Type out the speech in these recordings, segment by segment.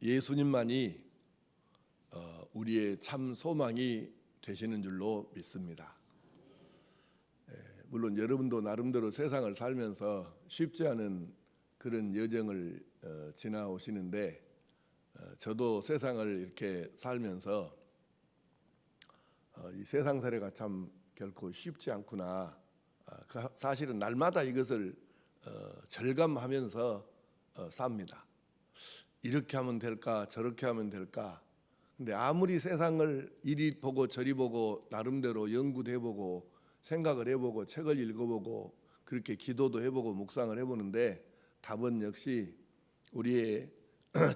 예수님만이 우리의 참 소망이 되시는 줄로 믿습니다. 물론 여러분도 나름대로 세상을 살면서 쉽지 않은 그런 여정을 지나오시는데 저도 세상을 이렇게 살면서 이 세상 살이가 참 결코 쉽지 않구나. 사실은 날마다 이것을 절감하면서 삽니다. 이렇게 하면 될까 저렇게 하면 될까. 근데 아무리 세상을 이리 보고 저리 보고 나름대로 연구도 해보고 생각을 해보고 책을 읽어보고 그렇게 기도도 해보고 묵상을 해보는데 답은 역시 우리의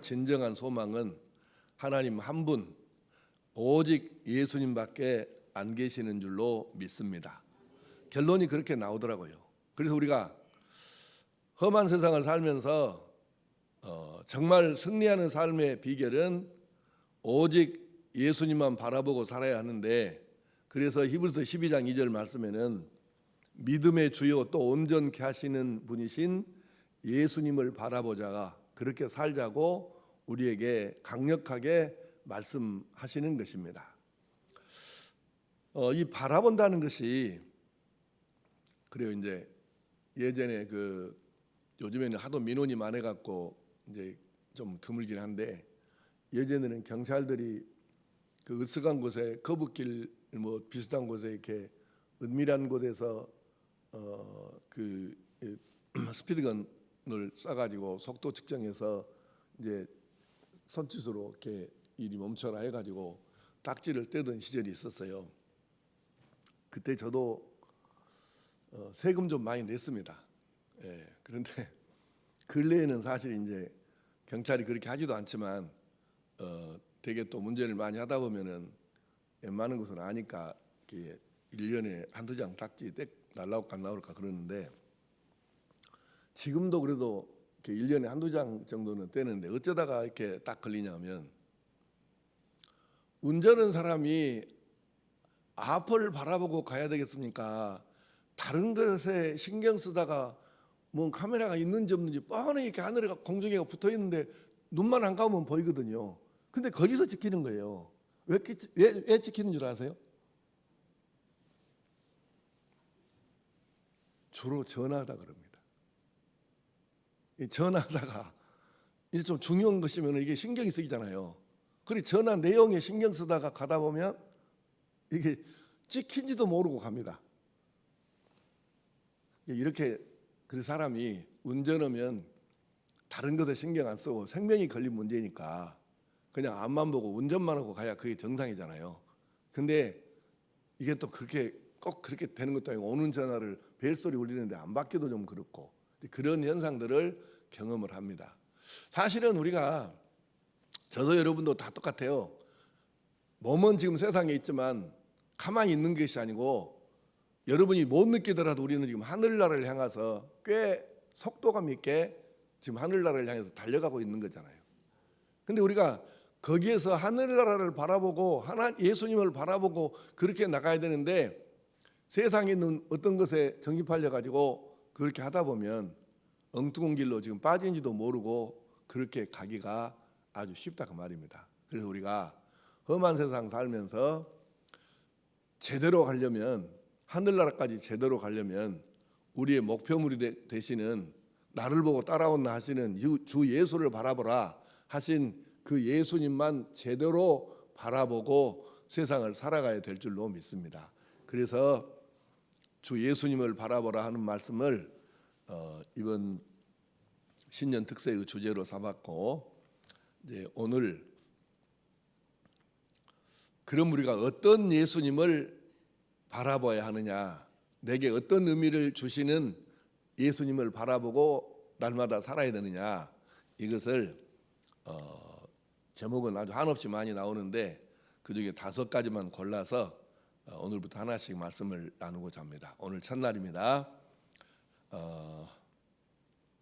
진정한 소망은 하나님 한 분 오직 예수님밖에 안 계시는 줄로 믿습니다. 결론이 그렇게 나오더라고요. 그래서 우리가 험한 세상을 살면서 정말 승리하는 삶의 비결은 오직 예수님만 바라보고 살아야 하는데, 그래서 히브리서 12장 2절 말씀에는 믿음의 주요 또 온전케 하시는 분이신 예수님을 바라보자가 그렇게 살자고 우리에게 강력하게 말씀하시는 것입니다. 이 바라본다는 것이 그래요. 이제 예전에 요즘에는 하도 민원이 많아갖고 이제 좀 드물긴 한데, 예전에는 경찰들이 그 으슥한 곳에 거북길 뭐 비슷한 곳에 이렇게 은밀한 곳에서 스피드건을 쏴가지고 속도 측정해서 이제 손짓으로 이렇게 일이 멈춰라 해가지고 딱지를 떼던 시절이 있었어요. 그때 저도 세금 좀 많이 냈습니다. 그런데 근래에는 사실 이제 경찰이 그렇게 하지도 않지만 되게 또 문제를 많이 하다 보면은 웬만한 것은 아니까 이렇게 1년에 한두 장 딱지 날라올까 안 나올까 그러는데, 지금도 그래도 이렇게 1년에 한두 장 정도는 떼는데 어쩌다가 이렇게 딱 걸리냐면, 운전하는 사람이 앞을 바라보고 가야 되겠습니까? 다른 것에 신경 쓰다가 뭐 카메라가 있는지 없는지 뻔히 이렇게 하늘에 공중에 붙어 있는데 눈만 안 감으면 보이거든요. 근데 거기서 지키는 거예요. 왜 지키는 줄 아세요? 주로 전화하다 그럽니다. 이 전화하다가 이제 좀 중요한 것이면 이게 신경이 쓰이잖아요. 그리고 전화 내용에 신경 쓰다가 가다 보면 이게 찍힌지도 모르고 갑니다. 이렇게 그 사람이 운전하면 다른 것에 신경 안 쓰고 생명이 걸린 문제니까 그냥 앞만 보고 운전만 하고 가야 그게 정상이잖아요. 근데 이게 또 꼭 그렇게 되는 것도 아니고 오는 전화를 벨소리 울리는데 안 받기도 좀 그렇고 그런 현상들을 경험을 합니다. 사실은 우리가 저도 여러분도 다 똑같아요. 몸은 지금 세상에 있지만 가만히 있는 것이 아니고, 여러분이 못 느끼더라도 우리는 지금 하늘나라를 향해서 꽤 속도감 있게 지금 하늘나라를 향해서 달려가고 있는 거잖아요. 근데 우리가 거기에서 하늘나라를 바라보고 예수님을 바라보고 그렇게 나가야 되는데, 세상에 있는 어떤 것에 정신팔려 가지고 그렇게 하다 보면 엉뚱한 길로 지금 빠진지도 모르고 그렇게 가기가 아주 쉽다 그 말입니다. 그래서 우리가 험한 세상 살면서 제대로 가려면, 하늘나라까지 제대로 가려면 우리의 목표물이 되시는, 나를 보고 따라온다 하시는 주 예수를 바라보라 하신 그 예수님만 제대로 바라보고 세상을 살아가야 될 줄로 믿습니다. 그래서 주 예수님을 바라보라 하는 말씀을 이번 신년 특세의 주제로 삼았고, 이제 오늘 그럼 우리가 어떤 예수님을 바라봐야 하느냐, 내게 어떤 의미를 주시는 예수님을 바라보고 날마다 살아야 되느냐, 이것을 제목은 아주 한없이 많이 나오는데 그중에 5가지만 골라서 오늘부터 하나씩 말씀을 나누고자 합니다. 오늘 첫날입니다.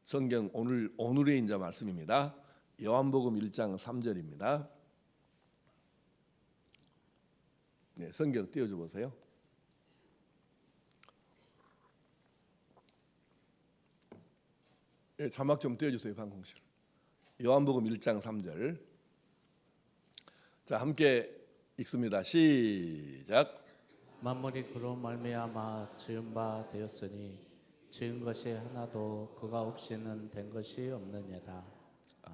성경 오늘의 인자 말씀입니다. 요한복음 1장 3절입니다. 네, 성경 띄워줘 보세요. 네, 자막 좀 띄워주세요. 방송실. 요한복음 1장 3절. 자, 함께 읽습니다. 시작. 만물이 그로 말미암아 지은 바 되었으니 지은 것이 하나도 그가 없이는 된 것이 없느니라.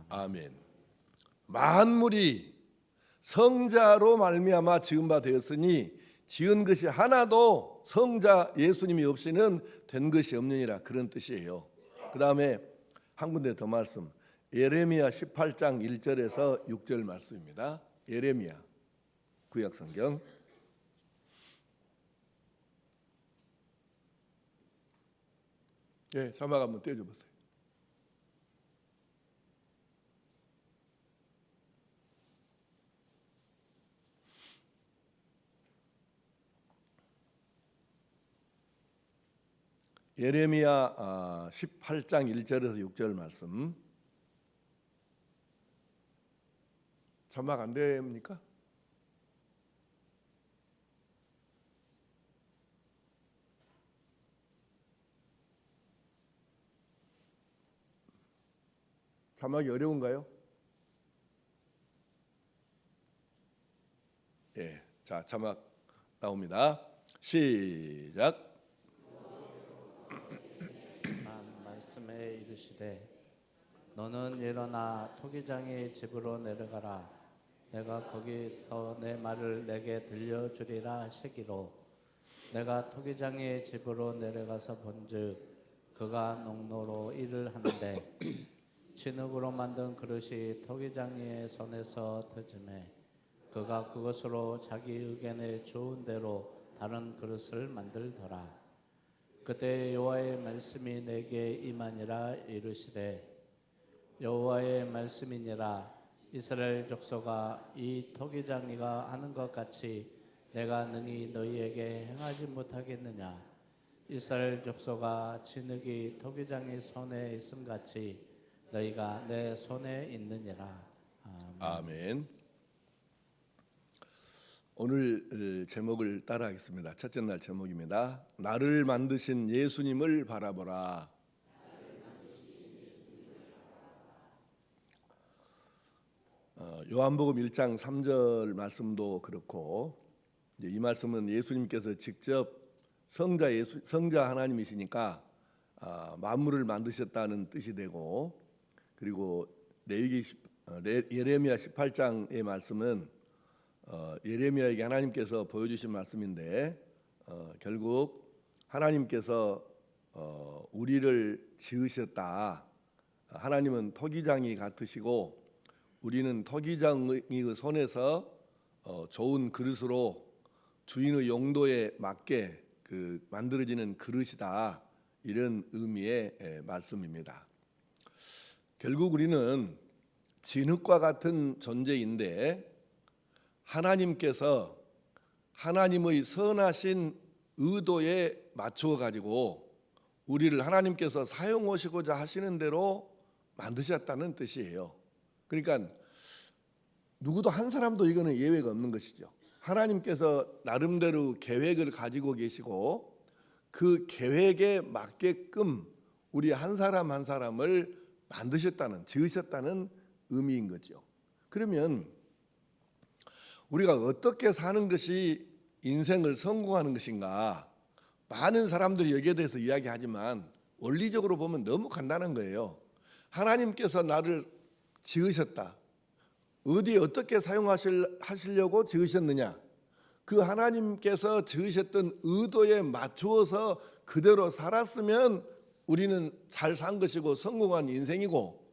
아멘. 만물이 성자로 말미암아 지은 바 되었으니 지은 것이 하나도 성자 예수님이 없이는 된 것이 없느니라, 그런 뜻이에요. 그 다음에 한 군데 더 말씀, 예레미야 18장 1절에서 6절 말씀입니다. 예레미야 구약성경. 예, 자막 한번 떼줘 보세요. 예레미야 18장 1절에서 6절 말씀. 자막 안 됩니까? 자막이 어려운가요? 예, 자, 자막 나옵니다. 시작. 말씀에 이르시되 너는 일어나 토기장의 집으로 내려가라. 내가 거기서 내 말을 내게 들려주리라 하시기로 내가 토기장의 집으로 내려가서 본즉 그가 농로로 일을 하는데 진흙으로 만든 그릇이 토기장의 손에서 터지매 그가 그것으로 자기 의견에 좋은 대로 다른 그릇을 만들더라. 그때 여호와의 말씀이 내게 임하니라. 이르시되 여호와의 말씀이니라. 이스라엘 족속아, 이 토기장이가 하는 것 같이 내가 능히 너희에게 행하지 못하겠느냐. 이스라엘 족속아, 진흙이 토기장의 손에 있음 같이 너희가 내 손에 있느니라. 아멘. 아멘. 오늘 제목을 따라하겠습니다. 첫째 날 제목입니다. 나를 만드신 예수님을 바라보라. 요한복음 1장 3절 말씀도 그렇고, 이 말씀은 예수님께서 직접 성자 하나님이시니까 만물을 만드셨다는 뜻이 되고, 그리고 예레미야 18장의 말씀은 예레미야에게 하나님께서 보여주신 말씀인데, 결국 하나님께서 우리를 지으셨다. 하나님은 토기장이 같으시고 우리는 토기장의 손에서 좋은 그릇으로 주인의 용도에 맞게 만들어지는 그릇이다. 이런 의미의 말씀입니다. 결국 우리는 진흙과 같은 존재인데 하나님께서 하나님의 선하신 의도에 맞추어 가지고 우리를 하나님께서 사용하시고자 하시는 대로 만드셨다는 뜻이에요. 그러니까 누구도 한 사람도 이거는 예외가 없는 것이죠. 하나님께서 나름대로 계획을 가지고 계시고 그 계획에 맞게끔 우리 한 사람 한 사람을 만드셨다는, 지으셨다는 의미인 거죠. 그러면 우리가 어떻게 사는 것이 인생을 성공하는 것인가? 많은 사람들이 여기에 대해서 이야기하지만 원리적으로 보면 너무 간단한 거예요. 하나님께서 나를 지으셨다. 어디에 어떻게 사용하시려고 지으셨느냐? 그 하나님께서 지으셨던 의도에 맞추어서 그대로 살았으면 우리는 잘 산 것이고 성공한 인생이고,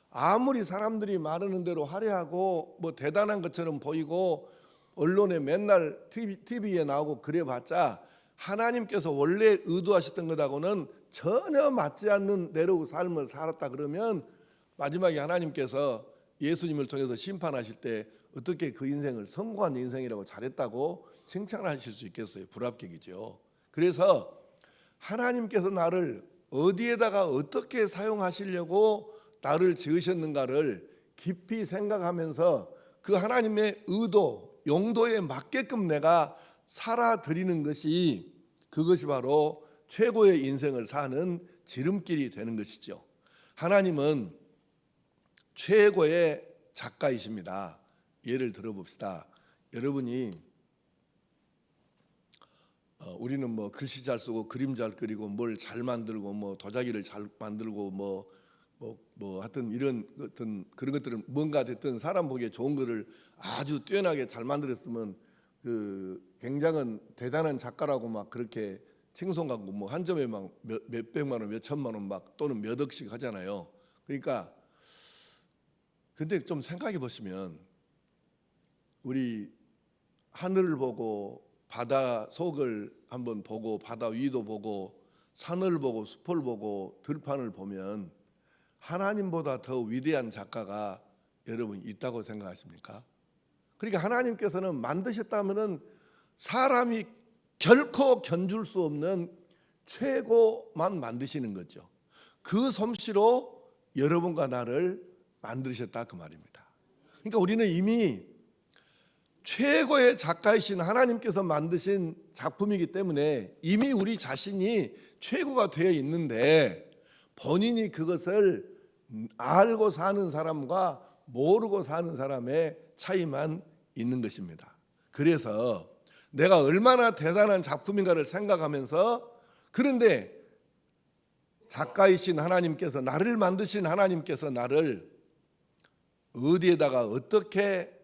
아무리 사람들이 말하는 대로 화려하고 뭐 대단한 것처럼 보이고 언론에 맨날 TV에 나오고 그래봤자 하나님께서 원래 의도하셨던 것하고는 전혀 맞지 않는 대로 삶을 살았다 그러면 마지막에 하나님께서 예수님을 통해서 심판하실 때 어떻게 그 인생을 성공한 인생이라고 잘했다고 칭찬하실 수 있겠어요? 불합격이죠. 그래서 하나님께서 나를 어디에다가 어떻게 사용하시려고 나를 지으셨는가를 깊이 생각하면서 그 하나님의 의도, 용도에 맞게끔 내가 살아드리는 것이, 그것이 바로 최고의 인생을 사는 지름길이 되는 것이죠. 하나님은 최고의 작가이십니다. 예를 들어봅시다. 여러분이 우리는 뭐 글씨 잘 쓰고 그림 잘 그리고 뭘 잘 만들고 뭐 도자기를 잘 만들고 뭐 하여튼 이런 어떤 그런 것들은 뭔가 됐든 사람 보기에 좋은 거를 아주 뛰어나게 잘 만들었으면 그 굉장한 대단한 작가라고 막 그렇게 칭송하고 뭐 한 점에 막 몇백만 원, 몇천만 원 막 또는 몇 억씩 하잖아요. 그러니까 근데 좀 생각해 보시면 우리 하늘을 보고 바다 속을 한번 보고 바다 위도 보고 산을 보고 숲을 보고 들판을 보면 하나님보다 더 위대한 작가가 여러분 있다고 생각하십니까? 그러니까 하나님께서는 만드셨다면은 사람이 결코 견줄 수 없는 최고만 만드시는 거죠. 그 솜씨로 여러분과 나를 만드셨다 그 말입니다. 그러니까 우리는 이미 최고의 작가이신 하나님께서 만드신 작품이기 때문에 이미 우리 자신이 최고가 되어 있는데 본인이 그것을 알고 사는 사람과 모르고 사는 사람의 차이만 있는 것입니다. 그래서 내가 얼마나 대단한 작품인가를 생각하면서 그런데 작가이신 하나님께서 나를 만드신 하나님께서 나를 어디에다가 어떻게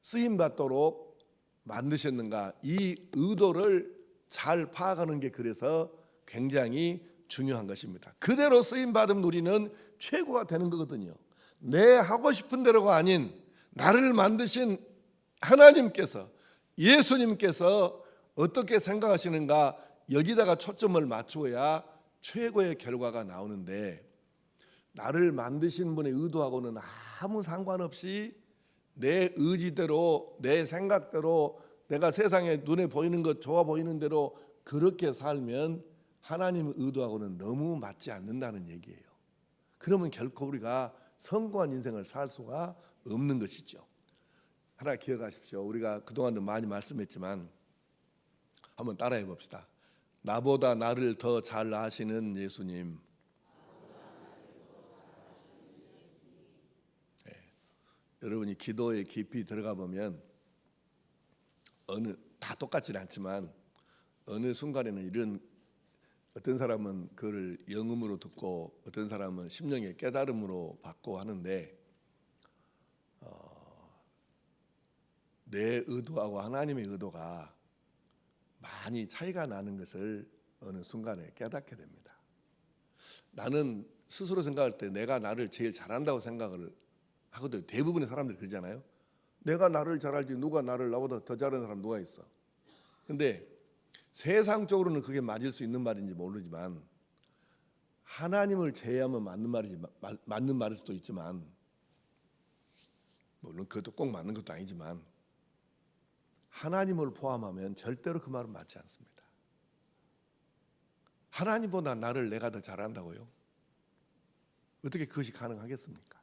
쓰임받도록 만드셨는가 이 의도를 잘 파악하는 게 그래서 굉장히 중요한 것입니다. 그대로 쓰임받은 우리는 최고가 되는 거거든요. 내 하고 싶은 대로가 아닌 나를 만드신 하나님께서 예수님께서 어떻게 생각하시는가 여기다가 초점을 맞추어야 최고의 결과가 나오는데 나를 만드신 분의 의도하고는 아무 상관없이 내 의지대로 내 생각대로 내가 세상에 눈에 보이는 것 좋아 보이는 대로 그렇게 살면 하나님의 의도하고는 너무 맞지 않는다는 얘기예요. 그러면 결코 우리가 성공한 인생을 살 수가 없는 것이죠. 하나 기억하십시오. 우리가 그동안도 많이 말씀했지만 한번 따라해 봅시다. 나보다 나를 더 잘 아시는 예수님. 여러분이 기도에 깊이 들어가 보면 다 똑같지는 않지만 어느 순간에는 이런 어떤 사람은 그를 영음으로 듣고 어떤 사람은 심령의 깨달음으로 받고 하는데 내 의도하고 하나님의 의도가 많이 차이가 나는 것을 어느 순간에 깨닫게 됩니다. 나는 스스로 생각할 때 내가 나를 제일 잘한다고 생각을 하거든요. 대부분의 사람들이 그러잖아요. 내가 나를 잘알지 누가 나를 나보다 더 잘하는 사람 누가 있어. 근데 세상적으로는 그게 맞을 수 있는 말인지 모르지만 하나님을 제외하면 맞는 말일 수도 있지만 물론 그것도 꼭 맞는 것도 아니지만 하나님을 포함하면 절대로 그 말은 맞지 않습니다. 하나님보다 나를 내가 더 잘한다고요? 어떻게 그것이 가능하겠습니까?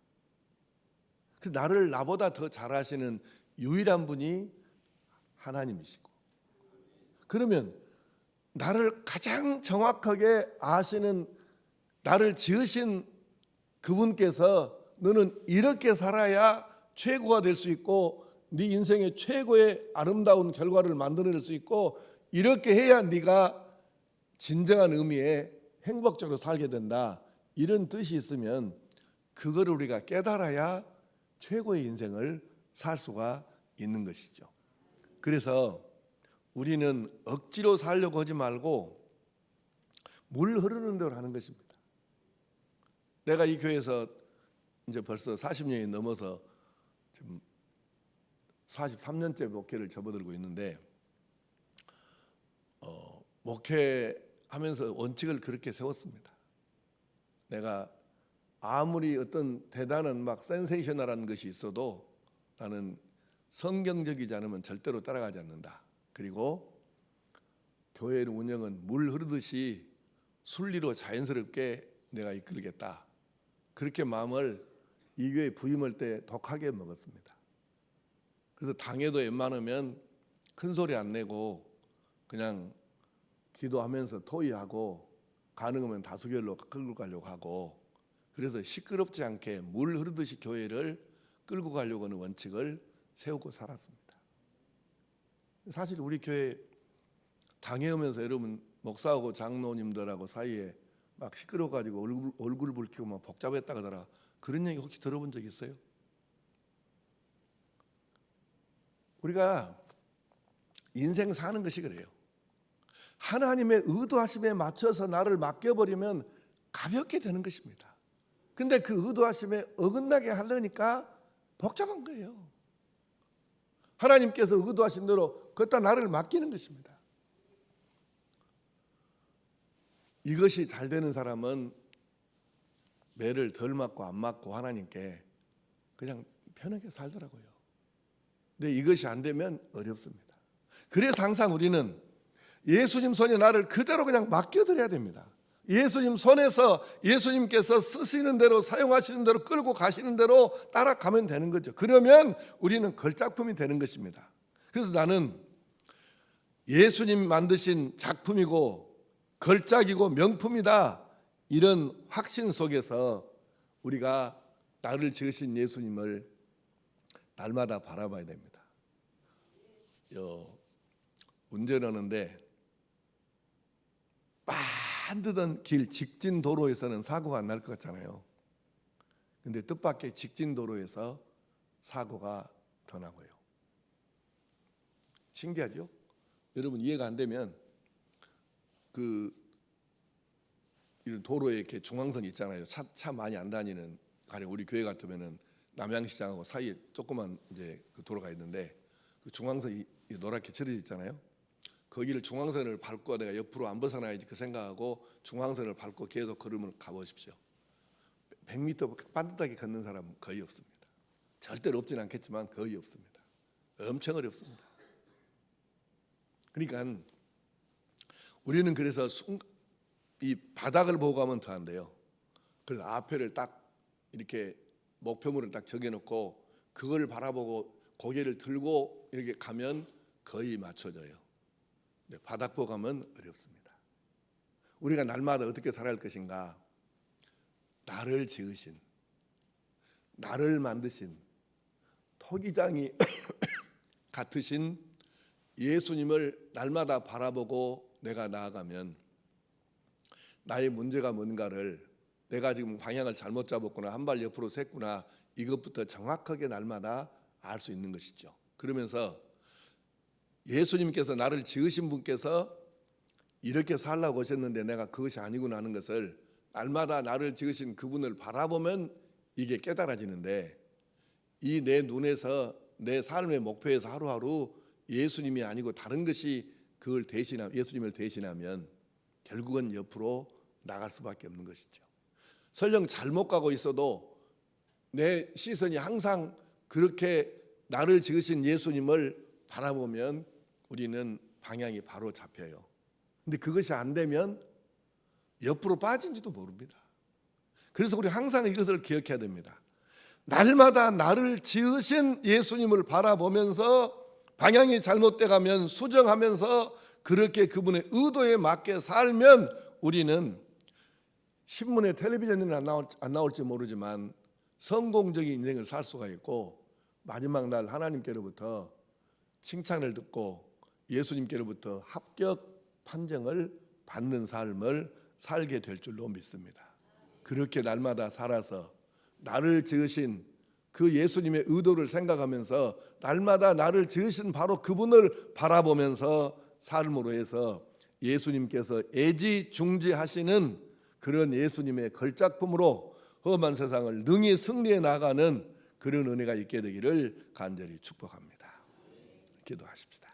그래서 나를 나보다 더 잘하시는 유일한 분이 하나님이시고 그러면 나를 가장 정확하게 아시는 나를 지으신 그분께서 너는 이렇게 살아야 최고가 될 수 있고 네 인생의 최고의 아름다운 결과를 만들어낼 수 있고 이렇게 해야 네가 진정한 의미의 행복적으로 살게 된다 이런 뜻이 있으면 그거를 우리가 깨달아야 최고의 인생을 살 수가 있는 것이죠. 그래서 우리는 억지로 살려고 하지 말고 물 흐르는 대로 하는 것입니다. 내가 이 교회에서 이제 벌써 40년이 넘어서 지금 43년째 목회를 접어들고 있는데 목회하면서 원칙을 그렇게 세웠습니다. 내가 아무리 어떤 대단한 막 센세이셔널한 것이 있어도 나는 성경적이지 않으면 절대로 따라가지 않는다. 그리고 교회 운영은 물 흐르듯이 순리로 자연스럽게 내가 이끌겠다. 그렇게 마음을 이 교회 부임할 때 독하게 먹었습니다. 그래서 당에도 웬만하면 큰 소리 안 내고 그냥 기도하면서 토의하고 가능하면 다수결로 끌고 가려고 하고 그래서 시끄럽지 않게 물 흐르듯이 교회를 끌고 가려고 하는 원칙을 세우고 살았습니다. 사실 우리 교회 당회하면서 여러분 목사하고 장로님들하고 사이에 막 시끄러워가지고 얼굴 붉히고 막 복잡했다 그러더라. 그런 얘기 혹시 들어본 적 있어요? 우리가 인생 사는 것이 그래요. 하나님의 의도하심에 맞춰서 나를 맡겨버리면 가볍게 되는 것입니다. 근데 그 의도하심에 어긋나게 하려니까 복잡한 거예요. 하나님께서 의도하신 대로 그것다 나를 맡기는 것입니다. 이것이 잘 되는 사람은 매를 덜 맞고 안 맞고 하나님께 그냥 편하게 살더라고요. 근데 이것이 안 되면 어렵습니다. 그래서 항상 우리는 예수님 손에 나를 그대로 그냥 맡겨드려야 됩니다. 예수님 손에서 예수님께서 쓰시는 대로 사용하시는 대로 끌고 가시는 대로 따라가면 되는 거죠. 그러면 우리는 걸작품이 되는 것입니다. 그래서 나는 예수님 만드신 작품이고 걸작이고 명품이다, 이런 확신 속에서 우리가 나를 지으신 예수님을 날마다 바라봐야 됩니다. 운전하는데 반드던 길 직진 도로에서는 사고가 안 날 것 같잖아요. 근데 뜻밖의 직진 도로에서 사고가 더 나고요. 신기하죠? 여러분 이해가 안 되면 이런 도로에 이렇게 중앙선 있잖아요. 차 많이 안 다니는, 가령 우리 교회 같으면은 남양시장하고 사이에 조그만 이제 그 도로가 있는데 그 중앙선이 노랗게 칠해져 있잖아요. 거기를 중앙선을 밟고 내가 옆으로 안 벗어나야지 그 생각하고 중앙선을 밟고 계속 걸으면 가보십시오. 100m 반듯하게 걷는 사람은 거의 없습니다. 절대로 없지는 않겠지만 거의 없습니다. 엄청 어렵습니다. 그러니까 우리는 그래서 이 바닥을 보고 가면 더 안 돼요. 그래서 앞에를 딱 이렇게 목표물을 딱 정해놓고 그걸 바라보고 고개를 들고 이렇게 가면 거의 맞춰져요. 근데 바닥 보고 가면 어렵습니다. 우리가 날마다 어떻게 살아야 할 것인가? 나를 지으신, 나를 만드신 토기장이 같으신 예수님을 날마다 바라보고 내가 나아가면 나의 문제가 뭔가를, 내가 지금 방향을 잘못 잡았구나, 한 발 옆으로 샜구나, 이것부터 정확하게 날마다 알 수 있는 것이죠. 그러면서 예수님께서 나를 지으신 분께서 이렇게 살라고 하셨는데 내가 그것이 아니구나 하는 것을 날마다 나를 지으신 그분을 바라보면 이게 깨달아지는데, 이 내 눈에서 내 삶의 목표에서 하루하루 예수님이 아니고 다른 것이 그걸 예수님을 대신하면 결국은 옆으로 나갈 수밖에 없는 것이죠. 설령 잘못 가고 있어도 내 시선이 항상 그렇게 나를 지으신 예수님을 바라보면 우리는 방향이 바로 잡혀요. 근데 그것이 안 되면 옆으로 빠진지도 모릅니다. 그래서 우리 항상 이것을 기억해야 됩니다. 날마다 나를 지으신 예수님을 바라보면서 방향이 잘못돼 가면 수정하면서 그렇게 그분의 의도에 맞게 살면 우리는 신문에 텔레비전에는 안 나올지 모르지만 성공적인 인생을 살 수가 있고, 마지막 날 하나님께로부터 칭찬을 듣고 예수님께로부터 합격 판정을 받는 삶을 살게 될 줄로 믿습니다. 그렇게 날마다 살아서 나를 지으신 그 예수님의 의도를 생각하면서 날마다 나를 지으신 바로 그분을 바라보면서 삶으로 해서 예수님께서 애지중지하시는 그런 예수님의 걸작품으로 험한 세상을 능히 승리해 나가는 그런 은혜가 있게 되기를 간절히 축복합니다. 기도하십시다.